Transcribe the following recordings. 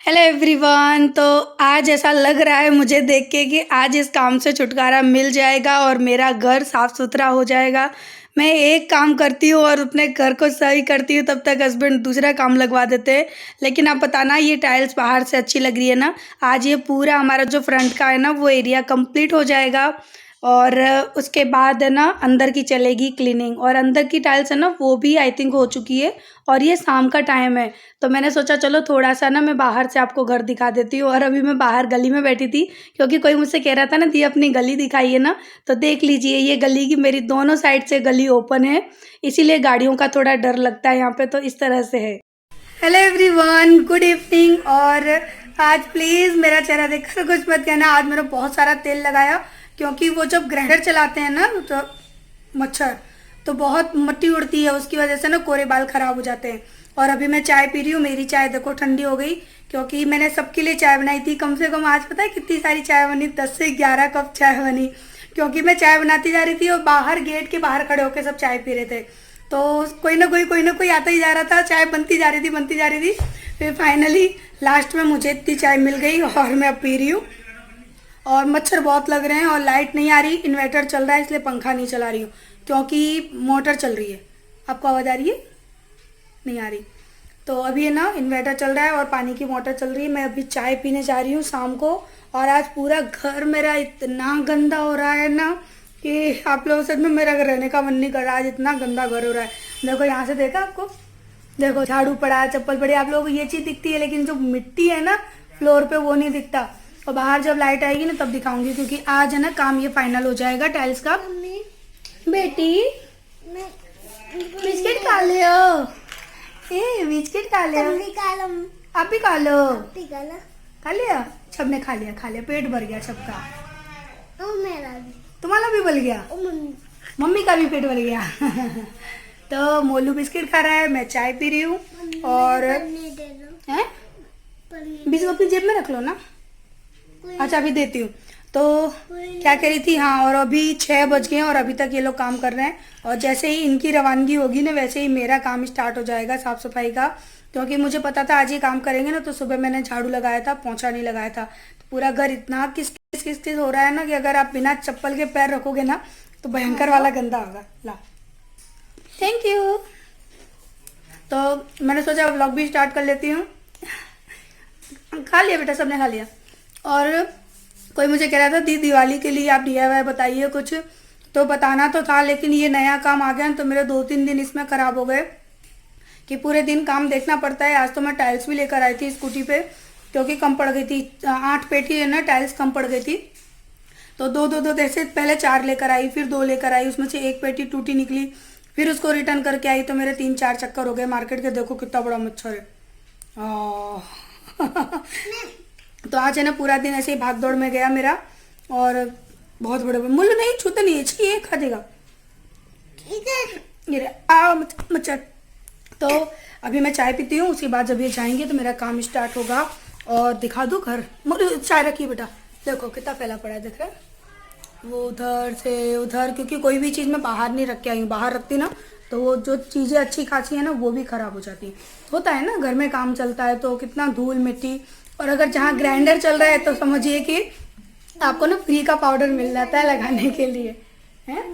Hello everyone. तो आज ऐसा लग रहा है मुझे देख के कि आज इस काम से छुटकारा मिल जाएगा और मेरा घर साफ़ सुथरा हो जाएगा। मैं एक काम करती हूँ और अपने घर को सही करती हूँ, तब तक हस्बैंड दूसरा काम लगवा देते हैं। लेकिन आप बताना, ये टाइल्स बाहर से अच्छी लग रही है ना, आज ये पूरा हमारा जो फ्रंट का है ना वो एरिया कंप्लीट हो जाएगा। और उसके बाद है ना अंदर की चलेगी क्लीनिंग, और अंदर की टाइल्स है ना वो भी आई थिंक हो चुकी है। और ये शाम का टाइम है, तो मैंने सोचा चलो थोड़ा सा ना मैं बाहर से आपको घर दिखा देती हूँ। और अभी मैं बाहर गली में बैठी थी, क्योंकि कोई मुझसे कह रहा था ना दी अपनी गली दिखाइए ना। तो देख लीजिए, ये गली की मेरी दोनों साइड से गली ओपन है, इसीलिए गाड़ियों का थोड़ा डर लगता है यहाँ पे। तो इस तरह से है। Hello everyone, good evening. और आज प्लीज़ मेरा चेहरा देखकर कुछ मत कहना, आज मैंने बहुत सारा तेल लगाया, क्योंकि वो जब ग्राइंडर चलाते हैं ना तो मच्छर तो बहुत मट्टी उड़ती है, उसकी वजह से ना कोरे बाल खराब हो जाते हैं। और अभी मैं चाय पी रही हूँ, मेरी चाय देखो ठंडी हो गई, क्योंकि मैंने सबके लिए चाय बनाई थी। कम से कम आज पता है कितनी सारी चाय बनी, 10 से 11 कप चाय बनी, क्योंकि मैं चाय बनाती जा रही थी और बाहर गेट के बाहर खड़े होकर सब चाय पी रहे थे। तो कोई ना कोई आता ही जा रहा था, चाय बनती जा रही थी। फिर फाइनली लास्ट में मुझे इतनी चाय मिल गई और मैं अब पी रही हूँ। और मच्छर बहुत लग रहे हैं और लाइट नहीं आ रही, इन्वर्टर चल रहा है इसलिए पंखा नहीं चला रही हूँ, क्योंकि मोटर चल रही है। आपको आवाज़ आ रही है? नहीं आ रही। तो अभी है ना इन्वर्टर चल रहा है और पानी की मोटर चल रही है। मैं अभी चाय पीने जा रही हूँ शाम को। और आज पूरा घर मेरा इतना गंदा हो रहा है ना कि आप लोगों सच में मेरा घर रहने का मन नहीं कर रहा। आज इतना गंदा घर हो रहा है। देखो यहाँ से, देखा आपको? देखो झाड़ू पड़ा है, चप्पल पड़ी, आप लोगों को ये चीज़ दिखती है, लेकिन जो मिट्टी है ना फ्लोर पे वो नहीं दिखता। और बाहर जब लाइट आएगी ना तब दिखाऊंगी, क्योंकि आज है ना काम ये फाइनल हो जाएगा टाइल्स का। बेटी बिस्किट खा लो, ए बिस्किट खा लो, आप भी खा लो। खा लिया? सबने खा लिया, पेट भर गया सबका। तुम्हारा भी भर गया? मम्मी का भी पेट भर गया। तो मोलू बिस्किट खा रहा है, मैं चाय पी रही हूँ। और हैं बिस्कुट अपनी जेब में रख लो ना। अच्छा अभी देती हूँ। तो क्या कह रही थी, हाँ, और अभी 6 बज गए हैं और अभी तक ये लोग काम कर रहे हैं। और जैसे ही इनकी रवानगी होगी ना, वैसे ही मेरा काम स्टार्ट हो जाएगा साफ़ सफाई का, क्योंकि मुझे पता था आज ये काम करेंगे ना। तो सुबह मैंने झाड़ू लगाया था, पोंछा नहीं लगाया था। तो पूरा घर इतना किस किस हो रहा है ना कि अगर आप बिना चप्पल के पैर रखोगे ना तो भयंकर वाला गंदा होगा। ला, थैंक यू। तो मैंने सोचा व्लॉग भी स्टार्ट कर लेती हूँ। खा लिया बेटा, सबने खा लिया। और कोई मुझे कह रहा था दी दिवाली के लिए आप DIY बताइए कुछ, तो बताना तो था, लेकिन ये नया काम आ गया तो मेरे 2-3 दिन इसमें ख़राब हो गए कि पूरे दिन काम देखना पड़ता है। आज तो मैं टाइल्स भी लेकर आई थी स्कूटी पे, क्योंकि कम पड़ गई थी। 8 पेटी है ना टाइल्स कम पड़ गई थी। तो दो जैसे पहले 4 लेकर आई, फिर 2 लेकर आई, उसमें से 1 पेटी टूटी निकली, फिर उसको रिटर्न करके आई। तो मेरे 3-4 चक्कर हो गए मार्केट के। देखो कितना बड़ा मच्छर है। तो आज है ना पूरा दिन ऐसे ही भाग दौड़ में गया मेरा। और बहुत बड़े मुल्लू नहीं छूते नहीं है, ये खा देगा ये मच्छर। तो अभी मैं चाय पीती हूँ, उसके बाद जब ये जाएंगे तो मेरा काम स्टार्ट होगा। और दिखा दो घर, चाय रखी बेटा, देखो कितना फैला पड़ा है, देख रहे हैं? वो उधर से उधर, क्योंकि कोई भी चीज़ मैं बाहर नहीं रख के आई हूँ। बाहर रखती ना तो वो जो चीज़ें अच्छी खासी है ना वो भी ख़राब हो जाती है। होता है ना, घर में काम चलता है तो कितना धूल मिट्टी। और अगर जहाँ ग्राइंडर चल रहा है तो समझिए कि आपको ना फ्री का पाउडर मिल जाता है लगाने के लिए, है?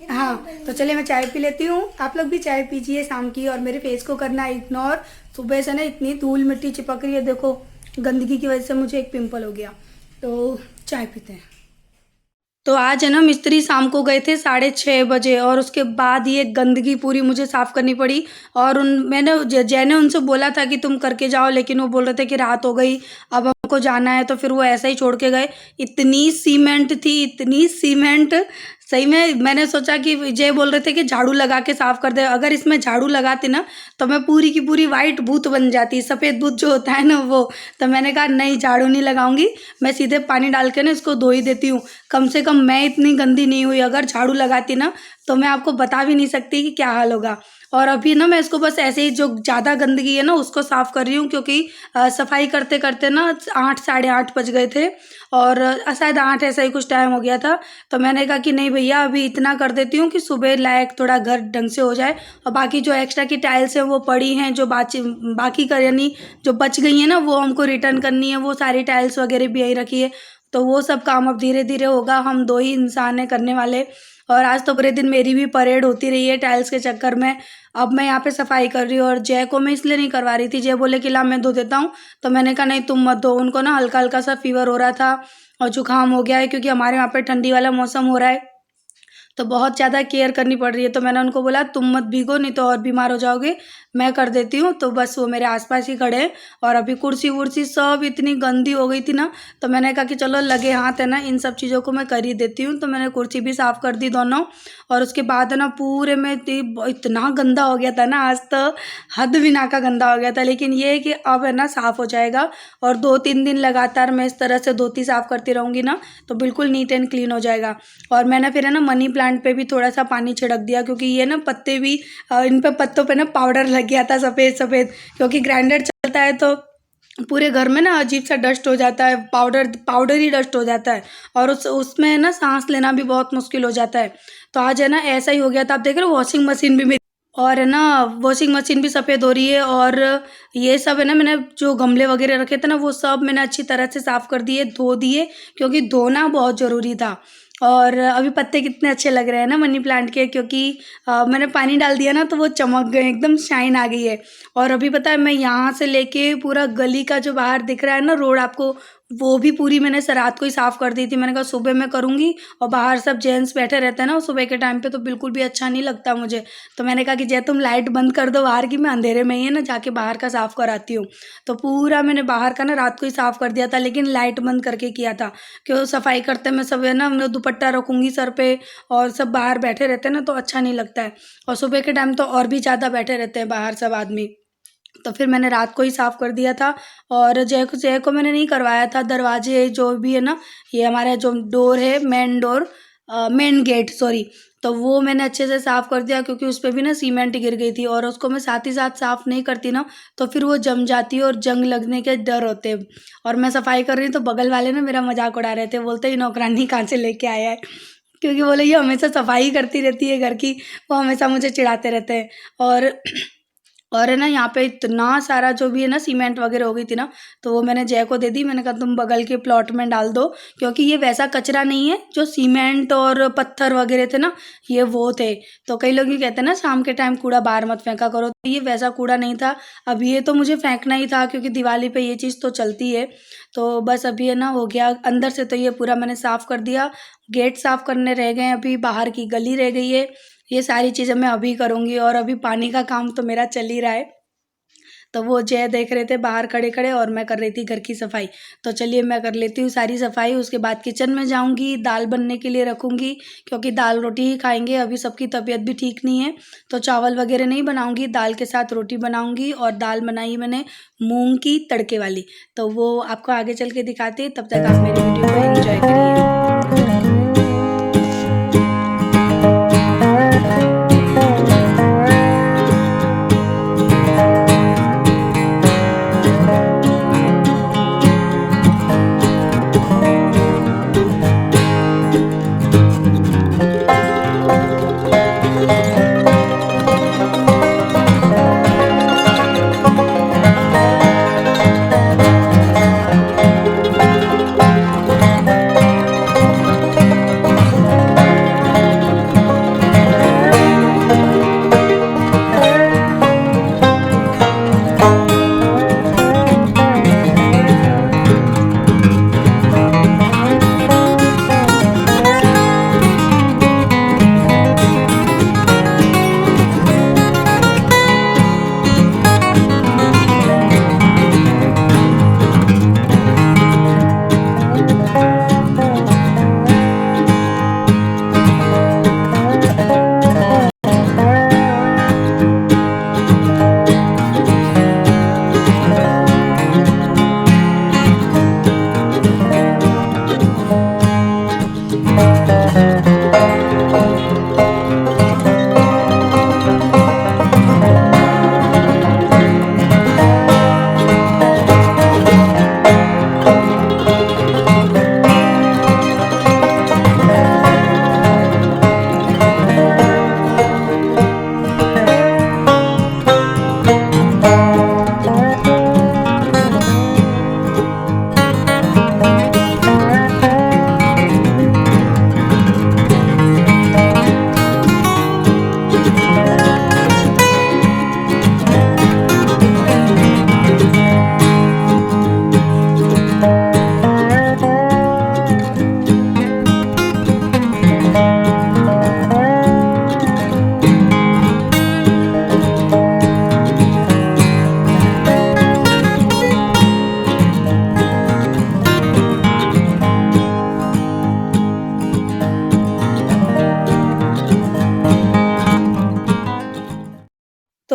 हाँ, तो चलिए मैं चाय पी लेती हूँ। आप लोग भी चाय पीजिए शाम की, और मेरे फेस को करना इग्नोर। सुबह से ना इतनी धूल मिट्टी चिपक रही है, देखो गंदगी की वजह से मुझे एक पिंपल हो गया। तो चाय पीते हैं। तो आज है ना मिस्त्री शाम को गए थे 6:30 बजे, और उसके बाद ये गंदगी पूरी मुझे साफ़ करनी पड़ी। और मैंने जय ने उनसे बोला था कि तुम करके जाओ, लेकिन वो बोल रहे थे कि रात हो गई, अब हमको जाना है, तो फिर वो ऐसा ही छोड़ के गए। इतनी सीमेंट थी, इतनी सीमेंट, सही में मैंने सोचा कि जय बोल रहे थे कि झाड़ू लगा के साफ़ कर दे। अगर इसमें झाड़ू लगाती ना तो मैं पूरी की पूरी वाइट भूत बन जाती, सफ़ेद भूत जो होता है ना वो। तो मैंने कहा नहीं, झाड़ू नहीं लगाऊंगी, मैं सीधे पानी डाल के ना इसको धो ही देती हूँ। कम से कम मैं इतनी गंदी नहीं हुई। अगर झाड़ू लगाती ना तो मैं आपको बता भी नहीं सकती कि क्या हाल होगा। और अभी ना मैं इसको बस ऐसे ही जो ज़्यादा गंदगी है ना उसको साफ़ कर रही हूँ, क्योंकि सफाई करते-करते ना 8 साढ़े 8 बज गए थे और शायद 8 ऐसा ही कुछ टाइम हो गया था। तो मैंने कहा कि नहीं भैया अभी इतना कर देती हूँ कि सुबह लायक थोड़ा घर ढंग से हो जाए, और बाकी जो एक्स्ट्रा की टाइल्स हैं वो पड़ी हैं, जो बाकी का यानी जो बच गई हैं ना वो हमको रिटर्न करनी है, वो सारी टाइल्स वगैरह भी यहीं रखी है। तो वो सब काम अब धीरे-धीरे होगा, हम 2 ही इंसान हैं करने वाले। और आज तो पूरे दिन मेरी भी परेड होती रही है टाइल्स के चक्कर में। अब मैं यहाँ पे सफाई कर रही हूँ और जय को मैं इसलिए नहीं करवा रही थी, जय बोले कि ला मैं धो देता हूँ, तो मैंने कहा नहीं तुम मत धो। उनको ना हल्का-हल्का सा फ़ीवर हो रहा था और जुकाम हो गया है, क्योंकि हमारे यहाँ पे ठंडी वाला मौसम हो रहा है, तो बहुत ज़्यादा केयर करनी पड़ रही है। तो मैंने उनको बोला तुम मत भीगो, नहीं तो और बीमार हो जाओगे, मैं कर देती हूँ। तो बस वो मेरे आसपास ही खड़े हैं और अभी कुर्सी-वुर्सी सब इतनी गंदी हो गई थी ना, तो मैंने कहा कि चलो लगे हाथ है ना, इन सब चीज़ों को मैं कर ही देती हूँ। तो मैंने कुर्सी भी साफ़ कर दी दोनों, और उसके बाद है ना पूरे में इतना गंदा हो गया था ना, आज तो हद बिना का गंदा हो गया था। लेकिन ये है कि अब है ना साफ़ हो जाएगा, और 2-3 दिन लगातार मैं इस तरह से धोती साफ़ करती रहूँगी ना, तो बिल्कुल नीट एंड क्लीन हो जाएगा। और मैंने फिर है ना मनी प्लांट पे भी थोड़ा सा पानी छिड़क दिया, क्योंकि ये ना पत्ते भी इन पे पत्तों पे ना पाउडर लग गया था सफ़ेद-सफ़ेद, क्योंकि ग्राइंडर चलता है तो पूरे घर में ना अजीब सा डस्ट हो जाता है, पाउडर ही डस्ट हो जाता है, और उसमें ना सांस लेना भी बहुत मुश्किल हो जाता है। तो आज है ना ऐसा ही हो गया था। आप देख रहे हो वॉशिंग मशीन भी मेरी, और है ना वॉशिंग मशीन भी सफ़ेद हो रही है, और ये सब है ना मैंने जो गमले वगैरह रखे थे ना वो सब मैंने अच्छी तरह से साफ़ कर दिए, धो दिए, क्योंकि धोना बहुत ज़रूरी था। और अभी पत्ते कितने अच्छे लग रहे हैं ना मनी प्लांट के, क्योंकि मैंने पानी डाल दिया ना तो वो चमक गए, एकदम शाइन आ गई है। और अभी पता है मैं यहाँ से लेके पूरा गली का जो बाहर दिख रहा है ना रोड आपको, वो भी पूरी मैंने रात को ही साफ़ कर दी थी। मैंने कहा सुबह मैं करूँगी, और बाहर सब जेंट्स बैठे रहते हैं ना सुबह के टाइम पे, तो बिल्कुल भी अच्छा नहीं लगता मुझे। तो मैंने कहा कि जय तुम लाइट बंद कर दो बाहर की, मैं अंधेरे में ही है ना जाके बाहर का साफ़ कराती हूँ। तो पूरा मैंने बाहर का ना रात को ही साफ़ कर दिया था, लेकिन लाइट बंद करके किया था, क्यों सफाई करते में सब है ना मैं दुपट्टा रखूँगी सर पे, और सब बाहर बैठे रहते हैं ना तो अच्छा नहीं लगता है, और सुबह के टाइम तो और भी ज़्यादा बैठे रहते हैं बाहर सब आदमी। तो फिर मैंने रात को ही साफ़ कर दिया था। और जय को मैंने नहीं करवाया था, दरवाजे जो भी है ना, ये हमारा जो डोर है main door, main gate sorry, तो वो मैंने अच्छे से साफ़ कर दिया, क्योंकि उस पे भी ना सीमेंट गिर गई थी, और उसको मैं साथ ही साथ साफ़ नहीं करती ना तो फिर वो जम जाती है और जंग लगने के डर होते हैं। और मैं सफाई कर रही हूँ तो बगल वाले ना मेरा मजाक उड़ा रहे थे, बोलते ये नौकरानी कहाँ से लेके आया है, क्योंकि बोले ये हमेशा सफाई करती रहती है घर की, वो हमेशा मुझे चिढ़ाते रहते हैं। और और है ना यहाँ पे इतना सारा जो भी है ना सीमेंट वगैरह हो गई थी ना, तो वो मैंने जय को दे दी। मैंने कहा तुम बगल के प्लॉट में डाल दो, क्योंकि ये वैसा कचरा नहीं है जो सीमेंट और पत्थर वगैरह थे ना, ये वो थे। तो कई लोग ये कहते हैं ना शाम के टाइम कूड़ा बाहर मत फेंका करो, तो ये वैसा कूड़ा नहीं था। अब ये तो मुझे फेंकना ही था, क्योंकि दिवाली पे ये चीज़ तो चलती है। तो बस अभी है ना हो गया अंदर से, तो ये पूरा मैंने साफ़ कर दिया। गेट साफ़ करने रह गए हैं, अभी बाहर की गली रह गई है। ये सारी चीज़ें मैं अभी करूँगी, और अभी पानी का काम तो मेरा चल ही रहा है। तो वो जय देख रहे थे बाहर खड़े-खड़े, और मैं कर रही थी घर की सफाई। तो चलिए मैं कर लेती हूँ सारी सफाई, उसके बाद किचन में जाऊँगी, दाल बनने के लिए रखूँगी, क्योंकि दाल रोटी ही खाएँगे। अभी सबकी तबीयत भी ठीक नहीं है, तो चावल वगैरह नहीं बनाऊँगी, दाल के साथ रोटी बनाऊँगी। और दाल बनाई मैंने मूँग की तड़के वाली, तो वो आपको आगे चल के दिखाती हूँ। तब तक आप मेरी वीडियो को एन्जॉय करिए।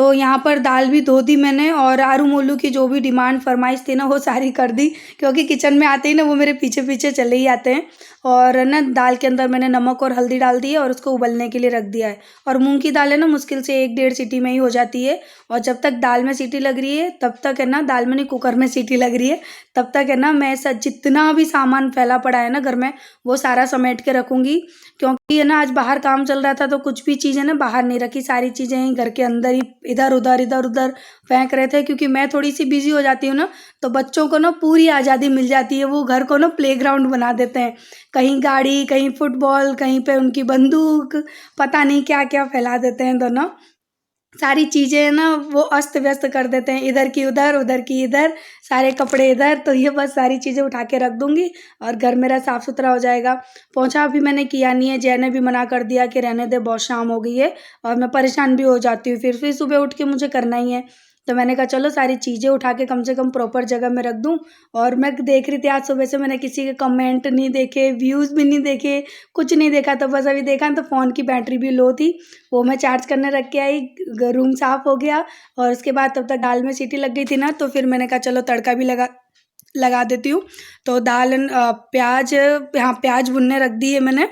तो यहाँ पर दाल भी धो दी मैंने और आलू मोलू की जो भी डिमांड फरमाइश थी ना वो सारी कर दी, क्योंकि किचन में आते ही ना वो मेरे पीछे पीछे चले ही आते हैं। और ना दाल के अंदर मैंने नमक और हल्दी डाल दी है और उसको उबलने के लिए रख दिया है। और मूंग की दाल है ना मुश्किल से 1-1.5 सीटी में ही हो जाती है। और जब तक दाल में सीटी लग रही है तब तक है ना, दाल में नहीं कुकर में सीटी लग रही है तब तक है ना, मैं जितना भी सामान फैला पड़ा है ना घर में वो सारा समेट के रखूँगी। क्योंकि है ना आज बाहर काम चल रहा था तो कुछ भी चीज़ें ना बाहर नहीं रखी, सारी चीज़ें ही घर के अंदर ही इधर उधर फेंक रहे थे। क्योंकि मैं थोड़ी सी बिजी हो जाती हूँ ना तो बच्चों को ना पूरी आज़ादी मिल जाती है, वो घर को ना प्लेग्राउंड बना देते हैं। कहीं गाड़ी, कहीं फुटबॉल, कहीं पे उनकी बंदूक, पता नहीं क्या क्या फैला देते हैं दोनों। सारी चीज़ें ना वो अस्त व्यस्त कर देते हैं, इधर की उधर की इधर, सारे कपड़े इधर। तो ये बस सारी चीज़ें उठा के रख दूँगी और घर मेरा साफ़ सुथरा हो जाएगा। पोंछा अभी मैंने किया नहीं है, जय ने भी मना कर दिया कि रहने दे, बहुत शाम हो गई है और मैं परेशान भी हो जाती हूँ फिर सुबह उठ के मुझे करना ही है। तो मैंने कहा चलो सारी चीज़ें उठा के कम से कम प्रॉपर जगह में रख दूँ। और मैं देख रही थी आज सुबह से मैंने किसी के कमेंट नहीं देखे, व्यूज़ भी नहीं देखे, कुछ नहीं देखा। तो बस अभी देखा तो फ़ोन की बैटरी भी लो थी, वो मैं चार्ज करने रख के आई, रूम साफ़ हो गया। और उसके बाद तब तक दाल में सीटी लग गई थी ना, तो फिर मैंने कहा चलो तड़का भी लगा देती हूँ। तो दाल प्याज, यहाँ प्याज भुनने रख दी है मैंने।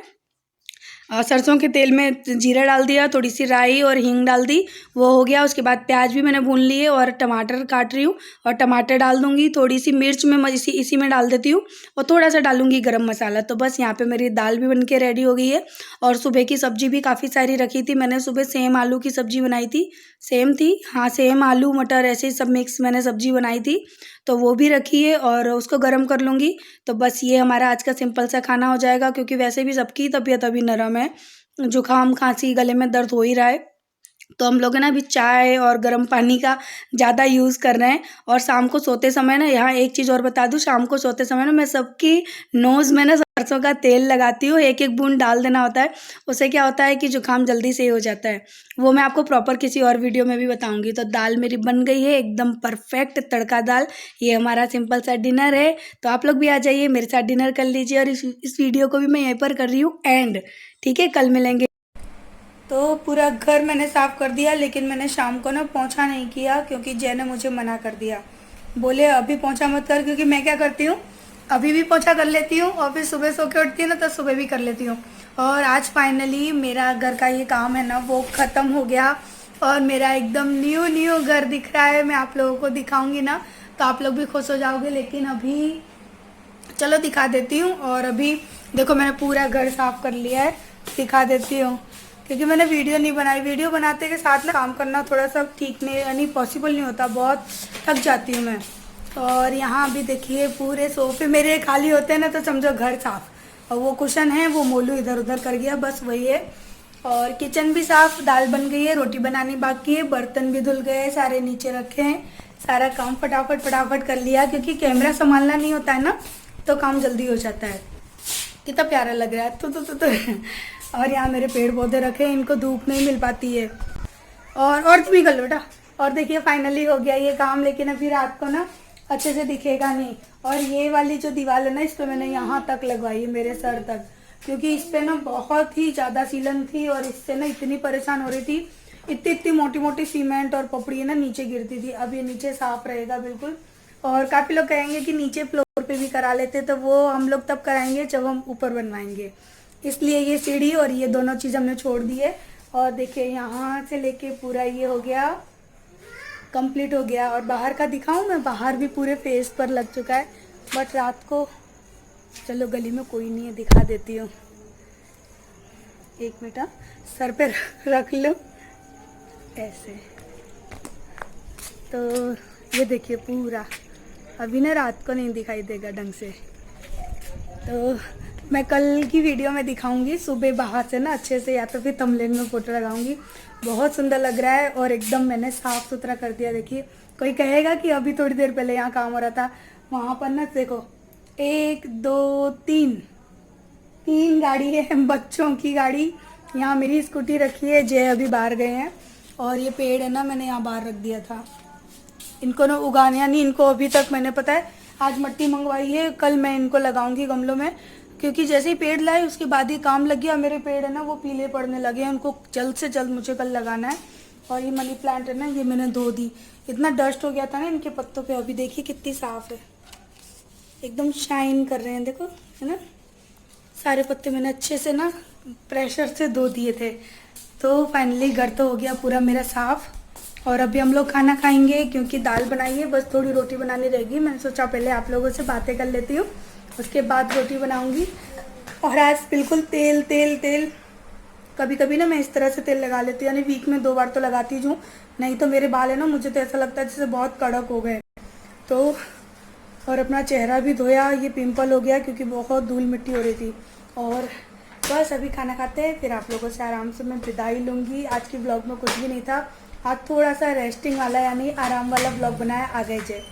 सरसों के तेल में जीरा डाल दिया, थोड़ी सी राई और हींग डाल दी, वो हो गया। उसके बाद प्याज भी मैंने भून लिए और टमाटर काट रही हूँ और टमाटर डाल दूँगी। थोड़ी सी मिर्च मैं इसी में डाल देती हूँ और थोड़ा सा डालूँगी गरम मसाला। तो बस यहाँ पे मेरी दाल भी बन के रेडी हो गई है। और सुबह की सब्ज़ी भी काफ़ी सारी रखी थी मैंने, सुबह सेम आलू की सब्ज़ी बनाई थी, सेम थी हाँ, सेम आलू मटर ऐसे सब मिक्स मैंने सब्ज़ी बनाई थी, तो वो भी रखी है और उसको गर्म कर लूँगी। तो बस ये हमारा आज का सिंपल सा खाना हो जाएगा, क्योंकि वैसे भी सबकी तबीयत अभी नरम है, जुकाम खांसी गले में दर्द हो ही रहा है। तो हम लोग है ना अभी चाय और गर्म पानी का ज़्यादा यूज़ कर रहे हैं। और शाम को सोते समय ना, यहाँ एक चीज़ और बता दूँ, शाम को सोते समय ना मैं सबकी नोज़ में ना सरसों का तेल लगाती हूँ, एक एक बूंद डाल देना होता है। उससे क्या होता है कि जुकाम जल्दी से हो जाता है। वो मैं आपको प्रॉपर किसी और वीडियो में भी बताऊँगी। तो दाल मेरी बन गई है एकदम परफेक्ट तड़का दाल। ये हमारा सिंपल सा डिनर है। तो आप लोग भी आ जाइए मेरे साथ डिनर कर लीजिए। और इस वीडियो को भी मैं यहीं पर कर रही हूँ एंड, ठीक है, कल मिलेंगे। तो पूरा घर मैंने साफ़ कर दिया, लेकिन मैंने शाम को ना पोंछा नहीं किया, क्योंकि जय ने मुझे मना कर दिया, बोले अभी पोंछा मत कर। क्योंकि मैं क्या करती हूँ, अभी भी पोंछा कर लेती हूँ और फिर सुबह सो के उठती है ना तो सुबह भी कर लेती हूँ। और आज फाइनली मेरा घर का ये काम है ना वो ख़त्म हो गया और मेरा एकदम न्यू घर दिख रहा है। मैं आप लोगों को दिखाऊंगी ना तो आप लोग भी खुश हो जाओगे, लेकिन अभी चलो दिखा देती हूँ। और अभी देखो मैंने पूरा घर साफ़ कर लिया है, दिखा देती हूँ। क्योंकि मैंने वीडियो नहीं बनाई, वीडियो बनाते के साथ ना काम करना थोड़ा सा ठीक नहीं पॉसिबल नहीं होता, बहुत थक जाती हूँ मैं। और यहाँ अभी देखिए पूरे सोफे मेरे खाली होते हैं ना तो समझो घर साफ़। और वो कुशन है वो मोलू इधर उधर कर गया, बस वही है। और किचन भी साफ़, दाल बन गई है, रोटी बनानी बाकी है, बर्तन भी धुल गए, सारे नीचे रखे हैं। सारा काम फटाफट कर लिया, क्योंकि कैमरा संभालना नहीं होता है ना तो काम जल्दी हो जाता है। कितना प्यारा लग रहा है तो। और यहाँ मेरे पेड़ पौधे रखे हैं, इनको धूप नहीं मिल पाती है। और तुम ही कर लो बेटा। और देखिए फाइनली हो गया ये काम, लेकिन अभी रात को ना अच्छे से दिखेगा नहीं। और ये वाली जो दीवार है ना, इस पर मैंने यहाँ तक लगवाई है, मेरे सर तक, क्योंकि इस पर ना बहुत ही ज़्यादा सीलन थी और इससे ना इतनी परेशान हो रही थी। इतनी मोटी मोटी सीमेंट और पपड़ी ना नीचे गिरती थी। अब ये नीचे साफ़ रहेगा बिल्कुल। और काफ़ी लोग कहेंगे कि नीचे फ्लोर पे भी करा लेते, तो वो हम लोग तब कराएंगे जब हम ऊपर बनवाएंगे। इसलिए ये सीढ़ी और ये दोनों चीज़ हमने छोड़ दी है। और देखिए यहाँ से लेके पूरा ये हो गया, कंप्लीट हो गया। और बाहर का दिखाऊं मैं, बाहर भी पूरे फेस पर लग चुका है, बट रात को चलो गली में कोई नहीं है, दिखा देती हूँ। एक मिनट, सर पे रख लो ऐसे। तो ये देखिए पूरा, अभी ना रात को नहीं दिखाई देगा ढंग से, तो मैं कल की वीडियो में दिखाऊंगी सुबह बाहर से ना अच्छे से, या तो फिर थंबनेल में फ़ोटो लगाऊंगी। बहुत सुंदर लग रहा है और एकदम मैंने साफ़ सुथरा कर दिया। देखिए कोई कहेगा कि अभी थोड़ी देर पहले यहाँ काम हो रहा था, वहाँ पर ना देखो 1 2 3 गाड़ी है, बच्चों की गाड़ी। यहाँ मेरी स्कूटी रखी है, जय अभी बाहर गए हैं। और ये पेड़ है ना मैंने यहाँ बाहर रख दिया था, इनको ना उगाने, यानी इनको अभी तक मैंने पता है आज मट्टी मंगवाई है, कल मैं इनको लगाऊंगी गमलों में। क्योंकि जैसे ही पेड़ लाए उसके बाद ही काम लग गया, मेरे पेड़ है ना वो पीले पड़ने लगे हैं, उनको जल्द से जल्द मुझे कल लगाना है। और ये मनी प्लांट है ना, ये मैंने धो दी। इतना डस्ट हो गया था ना इनके पत्तों पे, अभी देखिए कितनी साफ़ है, एकदम शाइन कर रहे हैं, देखो है ना। सारे पत्ते मैंने अच्छे से ना प्रेशर से धो दिए थे। तो फाइनली घर तो हो गया पूरा मेरा साफ़। और अभी हम लोग खाना खाएंगे, क्योंकि दाल बनाई है, बस थोड़ी रोटी बनानी रहेगी। मैंने सोचा पहले आप लोगों से बातें कर लेती हूँ, उसके बाद रोटी बनाऊँगी। और आज बिल्कुल तेल तेल तेल, कभी कभी ना मैं इस तरह से तेल लगा लेती हूँ, यानी वीक में 2 बार तो लगाती हूँ, नहीं तो मेरे बाल है ना, मुझे तो ऐसा लगता है जैसे बहुत कड़क हो गए। तो और अपना चेहरा भी धोया, ये पिंपल हो गया क्योंकि बहुत धूल मिट्टी हो रही थी। और बस अभी खाना खाते हैं, फिर आप लोगों से आराम से मैं विदाई लूँगी। आज की ब्लॉग में कुछ भी नहीं था, आज थोड़ा सा रेस्टिंग वाला यानी आराम वाला ब्लॉग बनाया आ गए जे।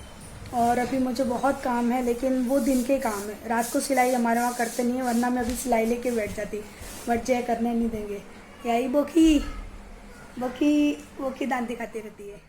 और अभी मुझे बहुत काम है, लेकिन वो दिन के काम है, रात को सिलाई हमारे वहाँ करते नहीं है, वरना मैं अभी सिलाई लेके बैठ जाती, बट जय करने नहीं देंगे। यही बोकी बोकी बोकी दांत दिखाती रहती है।